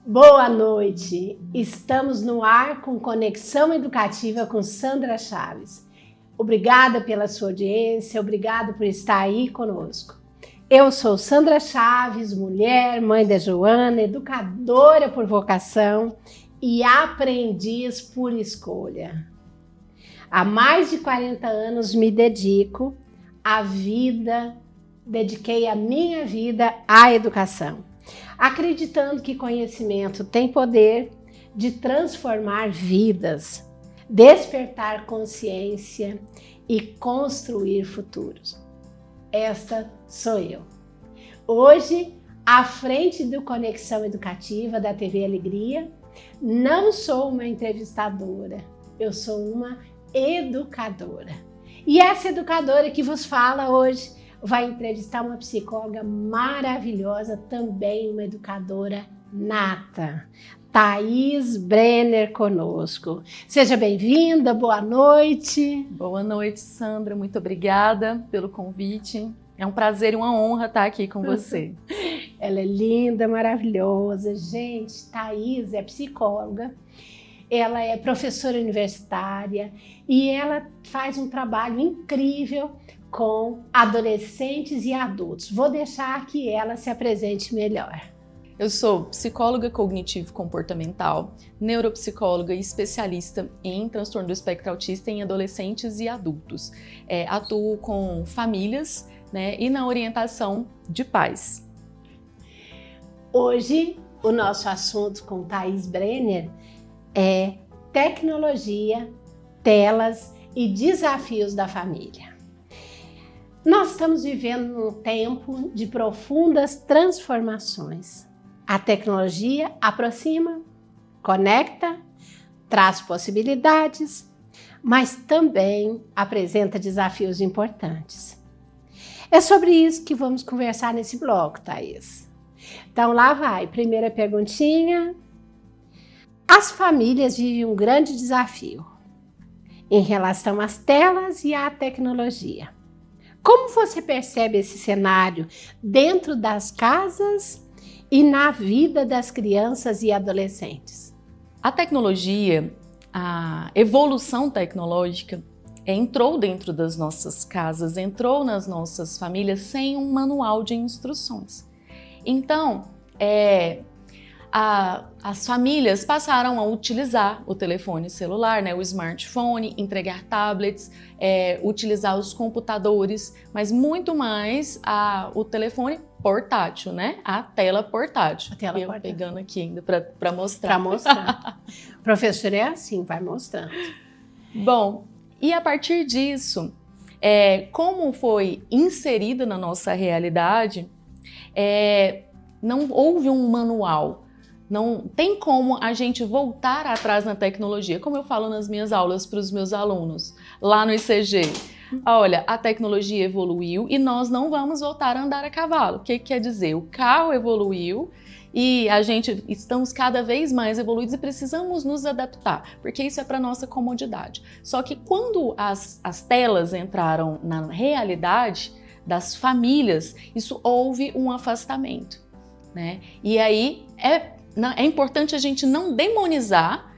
Boa noite! Estamos no ar com Conexão Educativa com Sandra Chaves. Obrigada pela sua audiência, obrigada por estar aí conosco. Eu sou Sandra Chaves, mulher, mãe da Joana, educadora por vocação e aprendiz por escolha. Há mais de 40 anos me dedico dediquei a minha vida à educação, acreditando que conhecimento tem poder de transformar vidas, despertar consciência e construir futuros. Esta sou eu. Hoje, à frente do Conexão Educativa da TV Alegria, não sou uma entrevistadora, eu sou uma educadora. E essa educadora que vos fala hoje vai entrevistar uma psicóloga maravilhosa, também uma educadora nata, Thaís Brenner conosco. Seja bem-vinda, boa noite. Boa noite, Sandra, muito obrigada pelo convite. É um prazer e uma honra estar aqui com você. Ela é linda, maravilhosa. Gente, Thaís é psicóloga, ela é professora universitária e ela faz um trabalho incrível com adolescentes e adultos. Vou deixar que ela se apresente melhor. Eu sou psicóloga cognitivo-comportamental, neuropsicóloga e especialista em transtorno do espectro autista em adolescentes e adultos. Atuo com famílias, e na orientação de pais. Hoje, o nosso assunto com Thaís Brenner é tecnologia, telas e desafios da família. Nós estamos vivendo um tempo de profundas transformações. A tecnologia aproxima, conecta, traz possibilidades, mas também apresenta desafios importantes. É sobre isso que vamos conversar nesse bloco, Thaís. Então lá vai, primeira perguntinha. As famílias vivem um grande desafio em relação às telas e à tecnologia. Como você percebe esse cenário dentro das casas e na vida das crianças e adolescentes? A tecnologia, a evolução tecnológica entrou dentro das nossas casas, entrou nas nossas famílias sem um manual de instruções. Então, as famílias passaram a utilizar o telefone celular, o smartphone, entregar tablets, utilizar os computadores, mas muito mais o telefone portátil, a tela portátil. Pegando aqui ainda para mostrar. Para mostrar. O professor é assim, vai mostrando. Bom, e a partir disso, como foi inserida na nossa realidade, não houve um manual. Não tem como a gente voltar atrás na tecnologia, como eu falo nas minhas aulas para os meus alunos, lá no ICG. Olha, a tecnologia evoluiu e nós não vamos voltar a andar a cavalo. O que quer dizer? O carro evoluiu e estamos cada vez mais evoluídos e precisamos nos adaptar, porque isso é para nossa comodidade. Só que quando as telas entraram na realidade das famílias, isso houve um afastamento, E aí é importante a gente não demonizar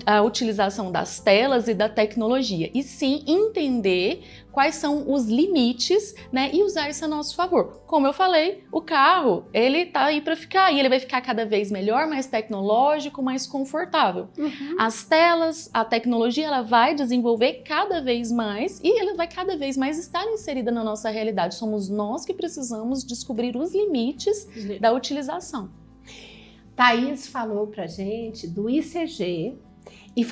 a utilização das telas e da tecnologia, e sim entender quais são os limites, e usar isso a nosso favor. Como eu falei, o carro, ele tá aí para ficar, e ele vai ficar cada vez melhor, mais tecnológico, mais confortável. Uhum. As telas, a tecnologia, ela vai desenvolver cada vez mais e ela vai cada vez mais estar inserida na nossa realidade. Somos nós que precisamos descobrir os limites da utilização. Thaís falou pra gente do ICG e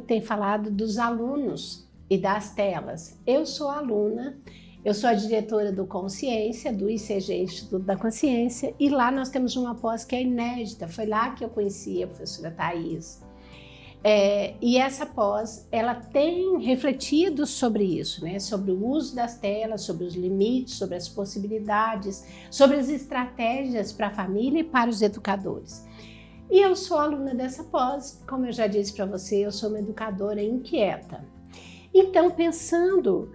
tem falado dos alunos e das telas. Eu sou aluna, eu sou a diretora do Consciência, do ICG, Instituto da Consciência, e lá nós temos uma pós que é inédita, foi lá que eu conheci a professora Thaís. E essa pós, ela tem refletido sobre isso, sobre o uso das telas, sobre os limites, sobre as possibilidades, sobre as estratégias para a família e para os educadores. E eu sou aluna dessa pós, como eu já disse para você, eu sou uma educadora inquieta. Então, pensando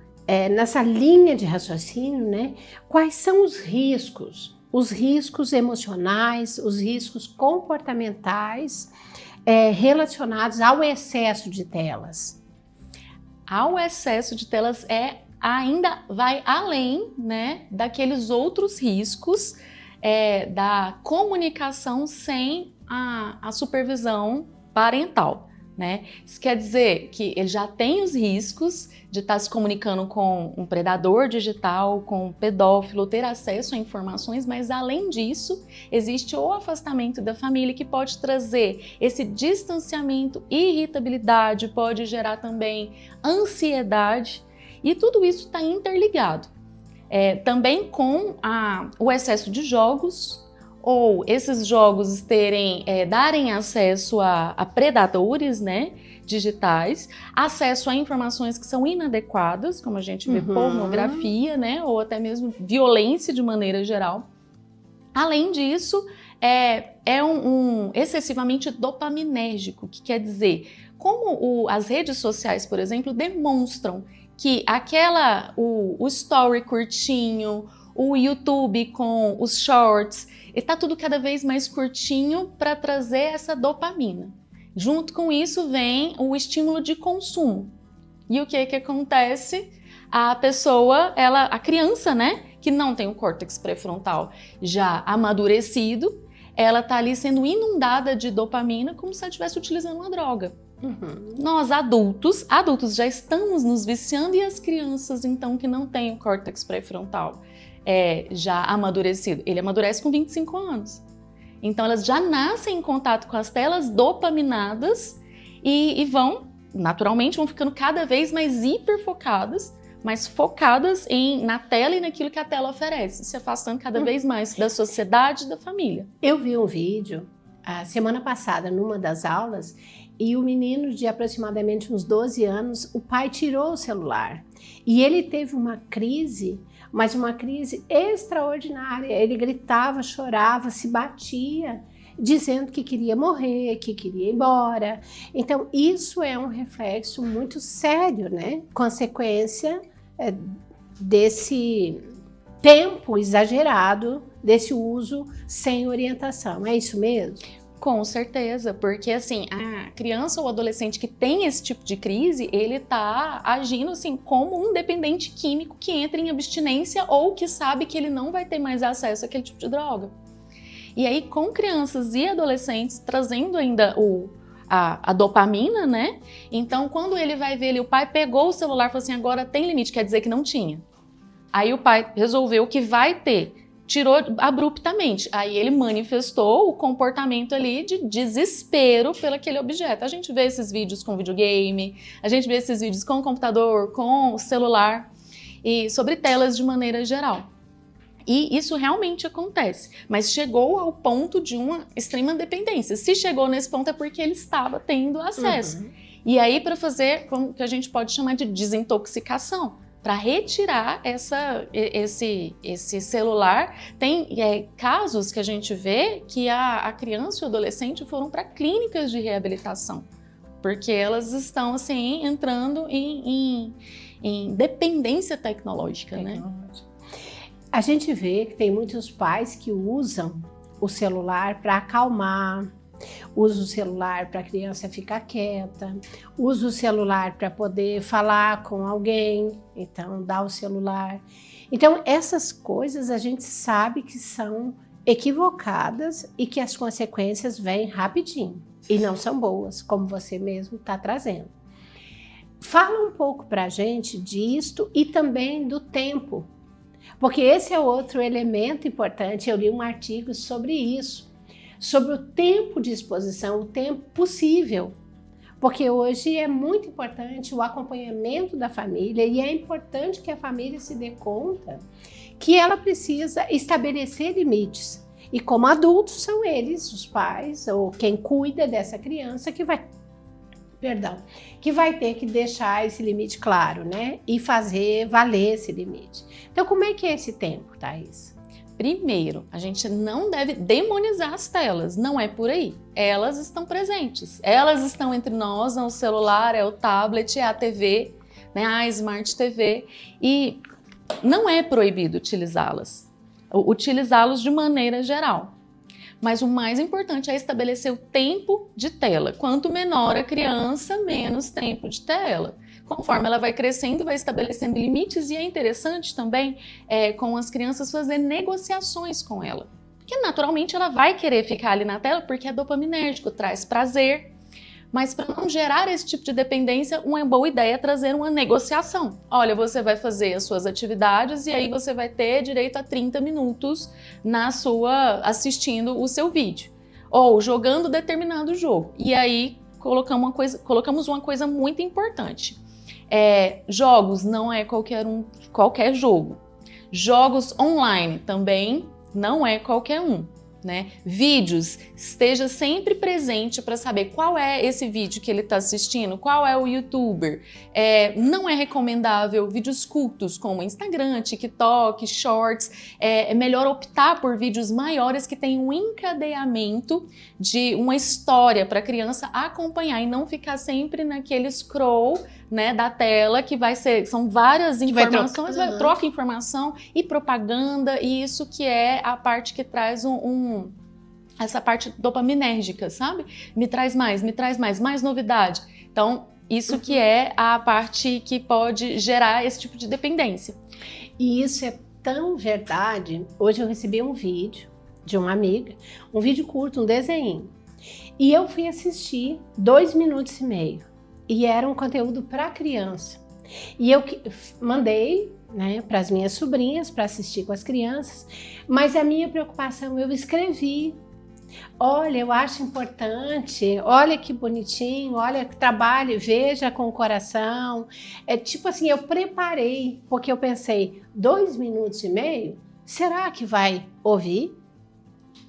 nessa linha de raciocínio, quais são os riscos os riscos emocionais, os riscos comportamentais relacionados ao excesso de telas. Ao excesso de telas ainda vai além, né, daqueles outros riscos da comunicação sem a supervisão parental, né? Isso quer dizer que ele já tem os riscos de estar se comunicando com um predador digital, com um pedófilo, ter acesso a informações, mas além disso, existe o afastamento da família que pode trazer esse distanciamento, irritabilidade, pode gerar também ansiedade, e tudo isso está interligado. Também com o excesso de jogos, ou esses jogos darem acesso a predadores, né, digitais, acesso a informações que são inadequadas, como a gente vê pornografia, né, ou até mesmo violência de maneira geral. Além disso, excessivamente dopaminérgico, que quer dizer, como as redes sociais, por exemplo, demonstram que o story curtinho, o YouTube com os shorts, está tudo cada vez mais curtinho para trazer essa dopamina. Junto com isso vem o estímulo de consumo. E o que acontece? A pessoa, a criança, né, que não tem o córtex pré-frontal já amadurecido, ela está ali sendo inundada de dopamina como se ela estivesse utilizando uma droga. Nós adultos já estamos nos viciando, e as crianças, então, que não têm o córtex pré-frontal já amadurecido, ele amadurece com 25 anos. Então elas já nascem em contato com as telas dopaminadas e naturalmente vão ficando cada vez mais hiperfocadas, mais focadas na tela e naquilo que a tela oferece, se afastando cada vez mais da sociedade e da família. Eu vi um vídeo a semana passada numa das aulas, e o menino de aproximadamente uns 12 anos, o pai tirou o celular e ele teve uma crise, mas uma crise extraordinária. Ele gritava, chorava, se batia, dizendo que queria morrer, que queria ir embora. Então isso é um reflexo muito sério, né? Consequência desse tempo exagerado, desse uso sem orientação. É isso mesmo? Com certeza, porque assim, a criança ou adolescente que tem esse tipo de crise, ele tá agindo assim como um dependente químico que entra em abstinência ou que sabe que ele não vai ter mais acesso àquele tipo de droga. E aí, com crianças e adolescentes trazendo ainda a dopamina, né? Então, quando ele vai ver, o pai pegou o celular e falou assim, agora tem limite, quer dizer que não tinha. Aí o pai resolveu que vai ter, tirou abruptamente. Aí ele manifestou o comportamento ali de desespero pelo aquele objeto. A gente vê esses vídeos com videogame, a gente vê esses vídeos com computador, com celular e sobre telas de maneira geral. E isso realmente acontece, mas chegou ao ponto de uma extrema dependência. Se chegou nesse ponto é porque ele estava tendo acesso. E aí para fazer o que a gente pode chamar de desintoxicação, para retirar esse celular. Tem casos que a gente vê que a criança e o adolescente foram para clínicas de reabilitação, porque elas estão assim, entrando em dependência tecnológica, né? A gente vê que tem muitos pais que usam o celular para acalmar, usa o celular para a criança ficar quieta, usa o celular para poder falar com alguém, então dá o celular. Então essas coisas a gente sabe que são equivocadas e que as consequências vêm rapidinho e não são boas, como você mesmo está trazendo. Fala um pouco para a gente disto e também do tempo, porque esse é outro elemento importante. Eu li um artigo sobre isso, sobre o tempo de exposição, o tempo possível, porque hoje é muito importante o acompanhamento da família e é importante que a família se dê conta que ela precisa estabelecer limites. E como adultos são eles, os pais ou quem cuida dessa criança que vai ter que deixar esse limite claro, né? E fazer valer esse limite. Então como é que é esse tempo, Thaís? Primeiro, a gente não deve demonizar as telas, não é por aí. Elas estão presentes, elas estão entre nós, é o celular, é o tablet, é a TV, né, a Smart TV, e não é proibido utilizá-las. utilizá-los de maneira geral. Mas o mais importante é estabelecer o tempo de tela. Quanto menor a criança, menos tempo de tela. Conforme ela vai crescendo, vai estabelecendo limites, e é interessante também com as crianças fazer negociações com ela. Porque naturalmente ela vai querer ficar ali na tela porque é dopaminérgico, traz prazer. Mas para não gerar esse tipo de dependência, uma boa ideia é trazer uma negociação. Olha, você vai fazer as suas atividades e aí você vai ter direito a 30 minutos assistindo o seu vídeo. Ou jogando determinado jogo. E aí colocamos uma coisa muito importante. Jogos não é qualquer jogo. Jogos online também não é qualquer um. Né? Vídeos, esteja sempre presente para saber qual é esse vídeo que ele está assistindo, qual é o youtuber. Não é recomendável vídeos curtos como Instagram, TikTok, Shorts. É melhor optar por vídeos maiores que tenham um encadeamento de uma história para a criança acompanhar e não ficar sempre naquele scroll, né, da tela, que são várias informações, troca informação e propaganda, e isso que é a parte que traz essa parte dopaminérgica, sabe? Me traz mais novidade. Então, isso que é a parte que pode gerar esse tipo de dependência. E isso é tão verdade. Hoje eu recebi um vídeo de uma amiga, um vídeo curto, um desenho, e eu fui assistir 2,5 minutos. E era um conteúdo para criança. E eu mandei, né, para as minhas sobrinhas para assistir com as crianças, mas a minha preocupação, eu escrevi: olha, eu acho importante, olha que bonitinho, olha que trabalho, veja com o coração. Tipo assim, eu preparei, porque eu pensei, 2,5 minutos, será que vai ouvir?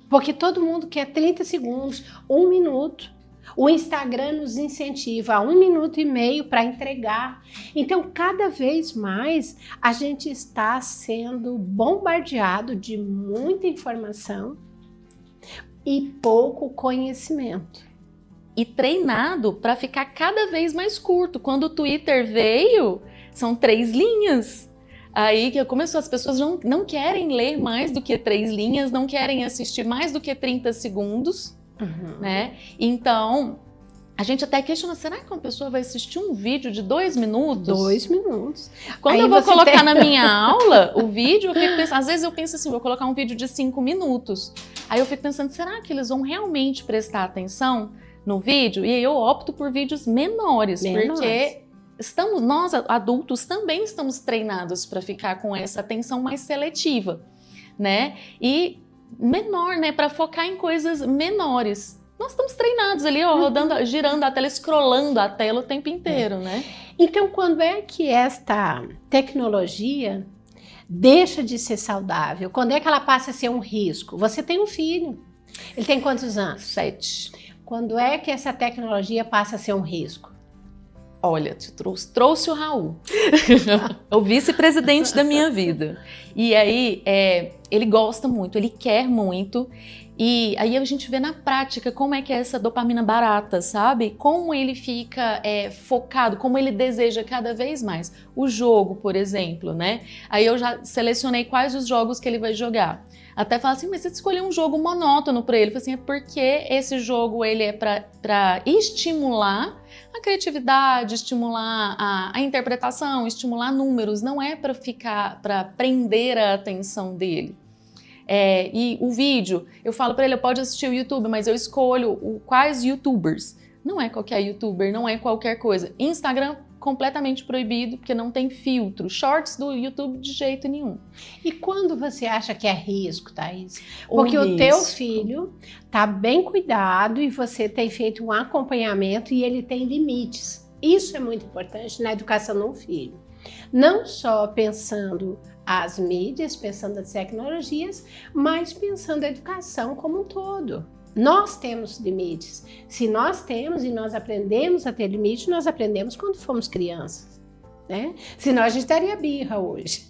Porque todo mundo quer 30 segundos, 1 minuto. O Instagram nos incentiva a 1,5 minutos para entregar. Então, cada vez mais, a gente está sendo bombardeado de muita informação e pouco conhecimento. E treinado para ficar cada vez mais curto. Quando o Twitter veio, são 3 linhas. Aí que começou, as pessoas não querem ler mais do que 3 linhas, não querem assistir mais do que 30 segundos. Né? Então, a gente até questiona, será que uma pessoa vai assistir um vídeo de 2 minutos? 2 minutos. Quando aí eu vou colocar na minha aula o vídeo, eu fico pensando, às vezes eu penso assim, vou colocar um vídeo de 5 minutos. Aí eu fico pensando, será que eles vão realmente prestar atenção no vídeo? E aí eu opto por vídeos menores. Porque nós adultos também estamos treinados para ficar com essa atenção mais seletiva, né? E menor, né, para focar em coisas menores. Nós estamos treinados ali, ó, rodando, girando a tela, scrollando a tela o tempo inteiro, né? Então, quando é que esta tecnologia deixa de ser saudável? Quando é que ela passa a ser um risco? Você tem um filho, ele tem quantos anos? 7. Quando é que essa tecnologia passa a ser um risco? Olha, trouxe o Raul, o vice-presidente da minha vida. E aí, ele gosta muito, ele quer muito. E aí a gente vê na prática como é que é essa dopamina barata, sabe? Como ele fica focado, como ele deseja cada vez mais. O jogo, por exemplo, né? Aí eu já selecionei quais os jogos que ele vai jogar. Até fala assim, mas você escolheu um jogo monótono para ele. Eu falei assim, é porque esse jogo ele é para estimular a criatividade, estimular a interpretação, estimular números. Não é para prender a atenção dele. E o vídeo, eu falo para ele, pode assistir o YouTube, mas eu escolho quais YouTubers. Não é qualquer YouTuber, não é qualquer coisa. Instagram, completamente proibido, porque não tem filtro. Shorts do YouTube, de jeito nenhum. E quando você acha que é risco, Thaís? Porque o teu filho tá bem cuidado e você tem feito um acompanhamento e ele tem limites. Isso é muito importante na educação de um filho. Não só pensando as mídias, pensando as tecnologias, mas pensando a educação como um todo. Nós temos limites. Se nós temos e nós aprendemos a ter limite, nós aprendemos quando fomos crianças, né? Senão a gente estaria birra hoje.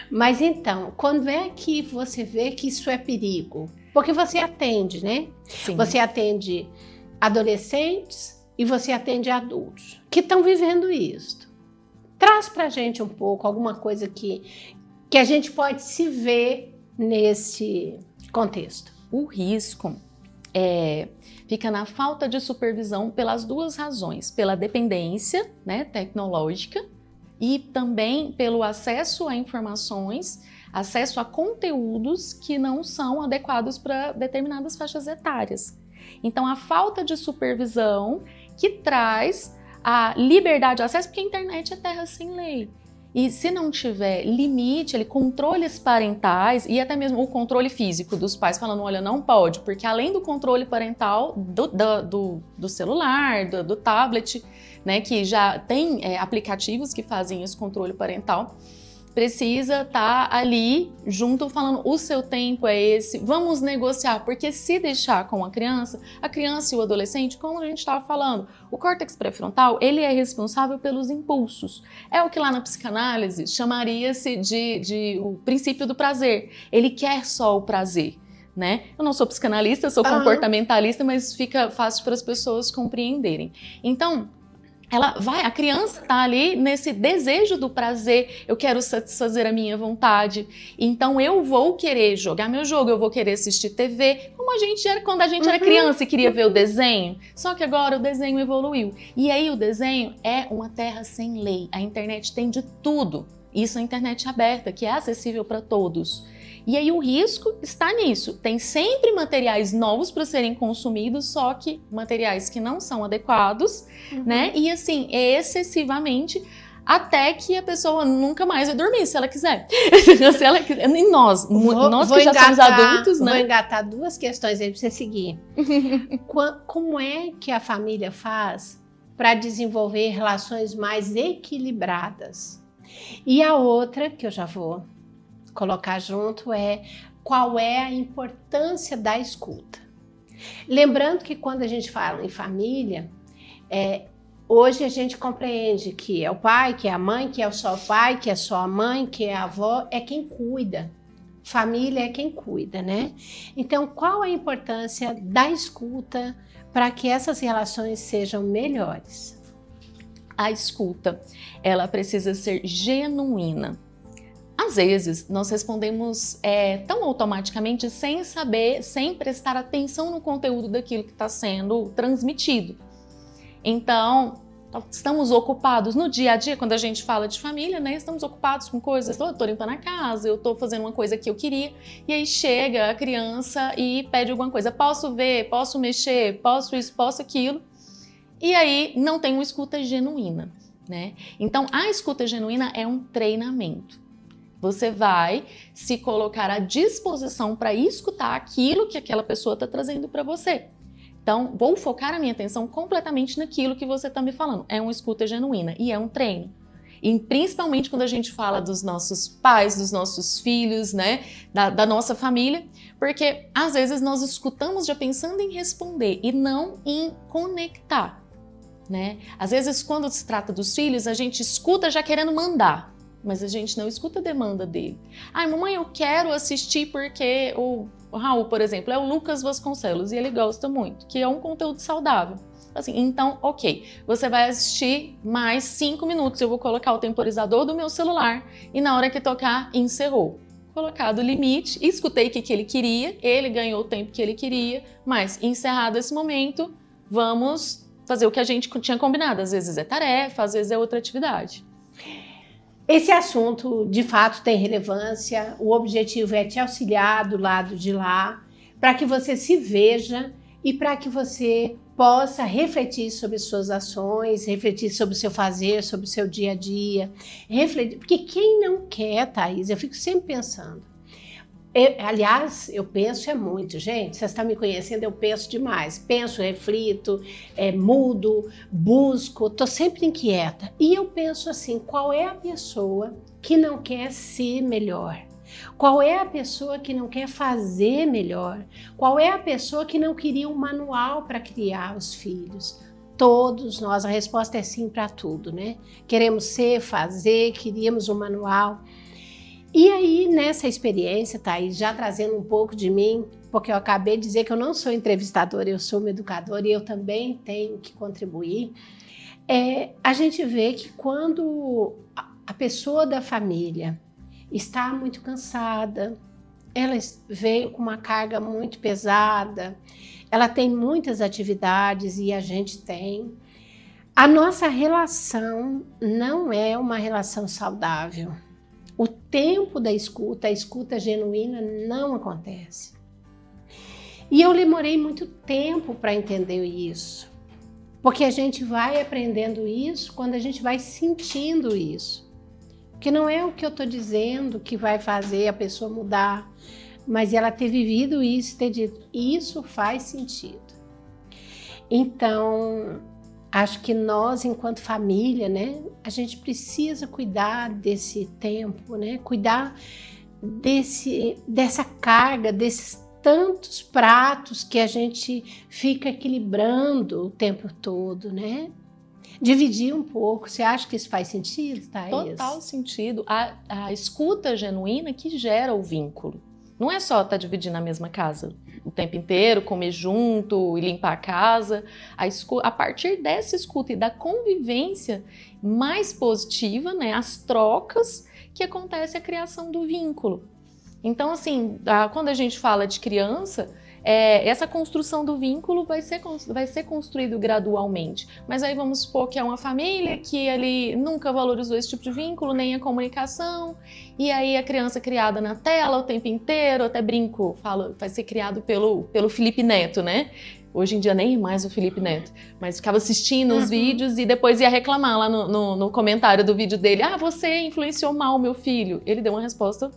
Mas então, quando é que você vê que isso é perigo? Porque você atende, né? Sim. Você atende adolescentes e você atende adultos que estão vivendo isso. Traz pra gente um pouco alguma coisa que a gente pode se ver nesse contexto? O risco fica na falta de supervisão pelas duas razões, pela dependência, né, tecnológica e também pelo acesso a informações, acesso a conteúdos que não são adequados para determinadas faixas etárias. Então, a falta de supervisão que traz a liberdade de acesso, porque a internet é terra sem lei. E se não tiver limite, controles parentais e até mesmo o controle físico dos pais falando, olha, não pode, porque além do controle parental do celular, do tablet, né, que já tem aplicativos que fazem esse controle parental, precisa estar ali junto falando, o seu tempo é esse, vamos negociar, porque se deixar com a criança e o adolescente, como a gente estava falando, o córtex pré-frontal, ele é responsável pelos impulsos. É o que lá na psicanálise chamaria-se de o princípio do prazer. Ele quer só o prazer, né? Eu não sou psicanalista, sou comportamentalista, mas fica fácil para as pessoas compreenderem. Então, a criança está ali nesse desejo do prazer, eu quero satisfazer a minha vontade, então eu vou querer jogar meu jogo, eu vou querer assistir TV, como a gente era quando a gente era criança e queria ver o desenho, só que agora o desenho evoluiu. E aí o desenho é uma terra sem lei, a internet tem de tudo, isso é a internet aberta, que é acessível para todos. E aí o risco está nisso, tem sempre materiais novos para serem consumidos, só que materiais que não são adequados, né? E assim, excessivamente, até que a pessoa nunca mais vai dormir, se ela quiser. Se ela quiser. E nós que já somos adultos, né? Vou engatar duas questões aí para você seguir. Como é que a família faz para desenvolver relações mais equilibradas? E a outra, que eu já vou colocar junto, é qual é a importância da escuta. Lembrando que quando a gente fala em família, hoje a gente compreende que é o pai, que é a mãe, que é só o pai, que é só a mãe, que é a avó, é quem cuida. Família é quem cuida, né? Então, qual a importância da escuta para que essas relações sejam melhores? A escuta, ela precisa ser genuína. Às vezes, nós respondemos tão automaticamente, sem saber, sem prestar atenção no conteúdo daquilo que está sendo transmitido. Então, estamos ocupados no dia a dia, quando a gente fala de família, né? Estamos ocupados com coisas, eu estou limpando a casa, eu estou fazendo uma coisa que eu queria, e aí chega a criança e pede alguma coisa, posso ver, posso mexer, posso isso, posso aquilo, e aí não tem uma escuta genuína, né? Então, a escuta genuína é um treinamento. Você vai se colocar à disposição para escutar aquilo que aquela pessoa está trazendo para você. Então, vou focar a minha atenção completamente naquilo que você está me falando. É uma escuta genuína e é um treino. E principalmente quando a gente fala dos nossos pais, dos nossos filhos, né, da nossa família, porque às vezes nós escutamos já pensando em responder e não em conectar, né? Às vezes quando se trata dos filhos, a gente escuta já querendo mandar. Mas a gente não escuta a demanda dele. Ai, mamãe, eu quero assistir porque o Raul, por exemplo, é o Lucas Vasconcelos e ele gosta muito, que é um conteúdo saudável. Assim, então, ok, você vai assistir mais 5 minutos, eu vou colocar o temporizador do meu celular e na hora que tocar, encerrou. Colocado o limite, escutei o que ele queria, ele ganhou o tempo que ele queria, mas encerrado esse momento, vamos fazer o que a gente tinha combinado. Às vezes é tarefa, às vezes é outra atividade. Esse assunto, de fato, tem relevância. O objetivo é te auxiliar do lado de lá, para que você se veja e para que você possa refletir sobre suas ações, refletir sobre o seu fazer, sobre o seu dia a dia. Refletir, porque quem não quer, Thaís, eu fico sempre pensando. Aliás, eu penso muito, gente, vocês estão me conhecendo, eu penso demais, penso, reflito, mudo, busco, estou sempre inquieta. E eu penso assim, qual é a pessoa que não quer ser melhor? Qual é a pessoa que não quer fazer melhor? Qual é a pessoa que não queria um manual para criar os filhos? Todos nós, a resposta é sim para tudo, né? Queremos ser, fazer, queríamos um manual. E aí, nessa experiência, Thaís, já trazendo um pouco de mim, porque eu acabei de dizer que eu não sou entrevistadora, eu sou uma educadora e eu também tenho que contribuir, a gente vê que quando a pessoa da família está muito cansada, ela veio com uma carga muito pesada, ela tem muitas atividades e a gente tem. A nossa relação não é uma relação saudável. O tempo da escuta, a escuta genuína não acontece. E eu demorei muito tempo para entender isso, porque a gente vai aprendendo isso quando a gente vai sentindo isso. Porque não é o que eu estou dizendo que vai fazer a pessoa mudar, mas ela ter vivido isso, ter dito, isso faz sentido. Então, acho que nós, enquanto família, né, a gente precisa cuidar desse tempo, né, cuidar dessa carga, desses tantos pratos que a gente fica equilibrando o tempo todo, né? Dividir um pouco. Você acha que isso faz sentido, Thaís? Total sentido. A escuta genuína que gera o vínculo. Não é só estar dividindo a mesma casa o tempo inteiro, comer junto e limpar a casa. A partir dessa escuta e da convivência mais positiva, né, as trocas, que acontece a criação do vínculo. Então, assim, quando a gente fala de criança, essa construção do vínculo vai ser construído gradualmente. Mas aí vamos supor que é uma família que ali nunca valorizou esse tipo de vínculo, nem a comunicação, e aí a criança criada na tela o tempo inteiro, até brinco, falo, vai ser criado pelo Felipe Neto, né? Hoje em dia nem mais o Felipe Neto, mas ficava assistindo os vídeos e depois ia reclamar lá no comentário do vídeo dele, você influenciou mal o meu filho. Ele deu uma resposta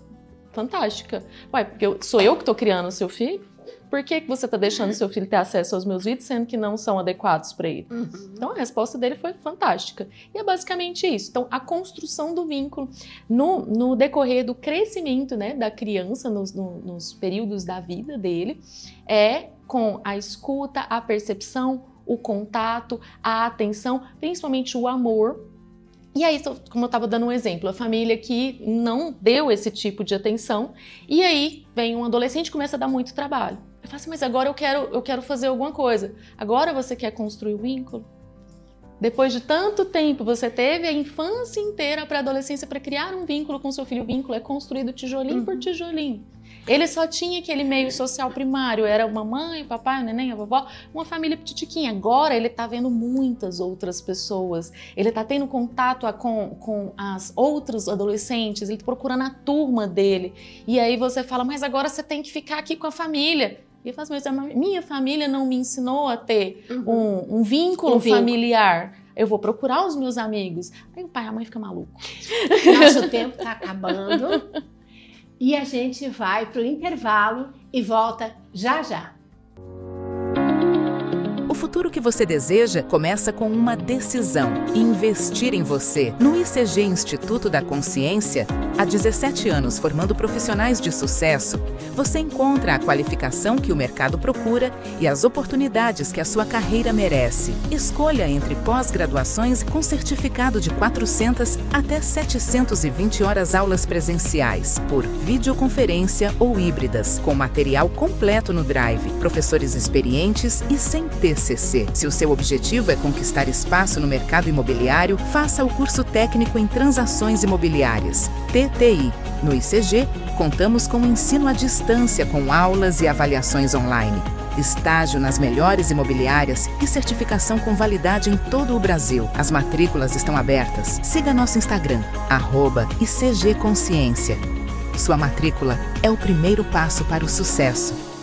fantástica. Ué, porque sou eu que estou criando o seu filho? Por que você está deixando o seu filho ter acesso aos meus vídeos, sendo que não são adequados para ele? Então, a resposta dele foi fantástica. E é basicamente isso. Então, a construção do vínculo no decorrer do crescimento, né, da criança, nos períodos da vida dele, é com a escuta, a percepção, o contato, a atenção, principalmente o amor. E aí, como eu estava dando um exemplo, a família que não deu esse tipo de atenção, e aí vem um adolescente e começa a dar muito trabalho. Eu falo assim, mas agora eu quero fazer alguma coisa. Agora você quer construir o vínculo? Depois de tanto tempo, você teve a infância inteira, a pré-adolescência, para criar um vínculo com seu filho. O vínculo é construído tijolinho por tijolinho. Ele só tinha aquele meio social primário, era uma mãe, o papai, o neném, a vovó, uma família petitiquinha. Agora ele está vendo muitas outras pessoas, ele está tendo contato com as outros adolescentes, ele está procurando a turma dele. E aí você fala, mas agora você tem que ficar aqui com a família. E eu falo, mas a minha família não me ensinou a ter um vínculo familiar. Eu vou procurar os meus amigos. Aí o pai e a mãe ficam malucos. Nosso tempo está acabando. E a gente vai para o intervalo e volta já já. O futuro que você deseja começa com uma decisão: investir em você. No ICG Instituto da Consciência, há 17 anos formando profissionais de sucesso, você encontra a qualificação que o mercado procura e as oportunidades que a sua carreira merece. Escolha entre pós-graduações com certificado de 400 até 720 horas aulas presenciais, por videoconferência ou híbridas, com material completo no Drive, professores experientes e sem TCC. Se o seu objetivo é conquistar espaço no mercado imobiliário, faça o curso técnico em transações imobiliárias, TTI. No ICG, contamos com ensino à distância com aulas e avaliações online, estágio nas melhores imobiliárias e certificação com validade em todo o Brasil. As matrículas estão abertas. Siga nosso Instagram, @ICG Consciência. Sua matrícula é o primeiro passo para o sucesso.